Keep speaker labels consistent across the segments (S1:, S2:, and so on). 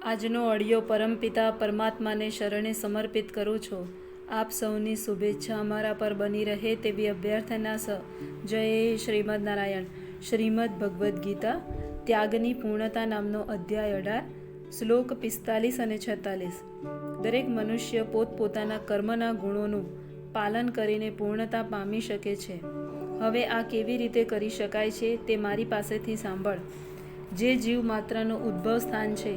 S1: આજનો ઓડિયો પરમપિતા પરમાત્માને શરણે સમર્પિત કરું છું. આપ સૌની શુભેચ્છા અમારા પર બની રહે તેવી અભ્યર્થના સ. જય શ્રીમદ નારાયણ. શ્રીમદ ભગવદ્ ગીતા ત્યાગની પૂર્ણતા નામનો અધ્યાય 18, શ્લોક 45 અને 46. દરેક મનુષ્ય પોતપોતાના કર્મના ગુણોનું પાલન કરીને પૂર્ણતા પામી શકે છે. હવે આ કેવી રીતે કરી શકાય છે તે મારી પાસેથી સાંભળ. જે જીવ માત્રનું ઉદ્ભવ સ્થાન છે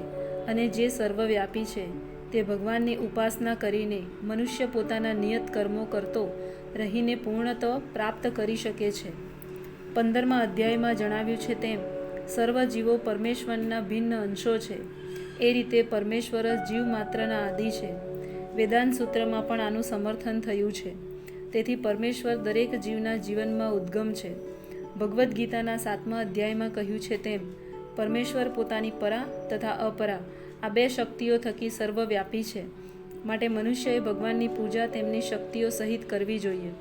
S1: અને જે સર્વવ્યાપી છે તે ભગવાનની ઉપાસના કરીને મનુષ્ય પોતાના નિયત કર્મો કરતો રહીને પૂર્ણત્વ પ્રાપ્ત કરી શકે છે. 15મા અધ્યાયમાં જણાવ્યું છે તેમ સર્વ જીવો પરમેશ્વરના ભિન્ન અંશો છે. એ રીતે પરમેશ્વર જ જીવ માત્રના આદિ છે. વેદાંત સૂત્રમાં પણ આનું સમર્થન થયું છે. તેથી પરમેશ્વર દરેક જીવના જીવનમાં ઉદ્ગમ છે. ભગવદ્ ગીતાના 7મા અધ્યાયમાં કહ્યું છે તેમ પરમેશ્વર પોતાની પરા તથા અપરા આ બે શક્તિઓ થકી સર્વવ્યાપી છે. માટે મનુષ્યએ ભગવાનની પૂજા તેમની શક્તિઓ સહિત કરવી જોઈએ.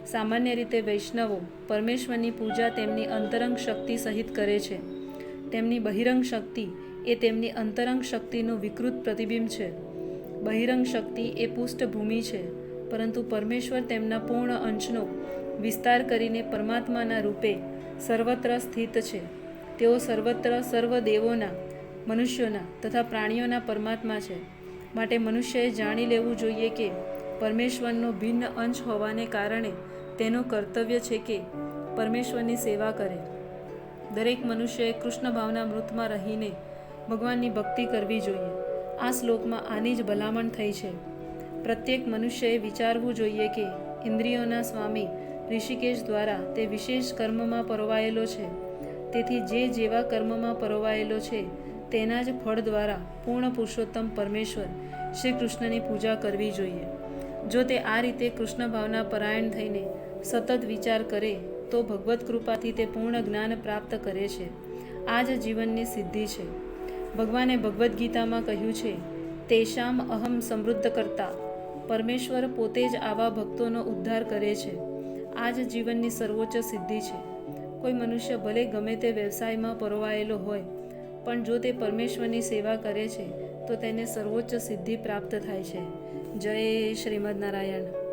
S1: સામાન્ય રીતે વૈષ્ણવો પરમેશ્વરની પૂજા તેમની અંતરંગ શક્તિ સહિત કરે છે. તેમની બહિરંગ શક્તિ એ તેમની અંતરંગ શક્તિનું વિકૃત પ્રતિબિંબ છે. બહિરંગ શક્તિ એ પૃષ્ઠભૂમિ છે, પરંતુ પરમેશ્વર તેમના પૂર્ણ અંશનો વિસ્તાર કરીને પરમાત્માના રૂપે સર્વત્ર સ્થિત છે. તેઓ સર્વત્ર સર્વ દેવોના, મનુષ્યોના તથા પ્રાણીઓના પરમાત્મા છે. માટે મનુષ્યએ જાણી લેવું જોઈએ કે પરમેશ્વરનો ભિન્ન અંશ હોવાને કારણે તેનું કર્તવ્ય છે કે પરમેશ્વરની સેવા કરે. દરેક મનુષ્યએ કૃષ્ણ ભાવના મૃતમાં રહીને ભગવાનની ભક્તિ કરવી જોઈએ. આ શ્લોકમાં આની જ ભલામણ થઈ છે. પ્રત્યેક મનુષ્યએ વિચારવું જોઈએ કે ઇન્દ્રિયોના સ્વામી ઋષિકેશ દ્વારા તે વિશેષ કર્મમાં પરોવાયેલો છે. તેથી જે જેવા કર્મમાં પરોવાયેલો છે તેના જ ફળ દ્વારા પૂર્ણ પુરુષોત્તમ પરમેશ્વર શ્રી કૃષ્ણની પૂજા કરવી જોઈએ. જો તે આ રીતે કૃષ્ણ ભાવના પરાયણ થઈને સતત વિચાર કરે તો ભગવત કૃપાથી તે પૂર્ણ જ્ઞાન પ્રાપ્ત કરે છે. આ જ જીવનની સિદ્ધિ છે. ભગવાને ભગવદ્ ગીતામાં કહ્યું છે, તેષામ અહમ સમૃદ્ધ કરતા. પરમેશ્વર પોતે જ આવા ભક્તોનો ઉદ્ધાર કરે છે. આ જ જીવનની સર્વોચ્ચ સિદ્ધિ છે. કોઈ મનુષ્ય ભલે ગમે તે વ્યવસાયમાં પરોવાયેલો હોય, પણ જો તે પરમેશ્વરની સેવા કરે છે તો તેને સર્વોચ્ચ સિદ્ધિ પ્રાપ્ત થાય છે. જય શ્રીમદ નારાયણ.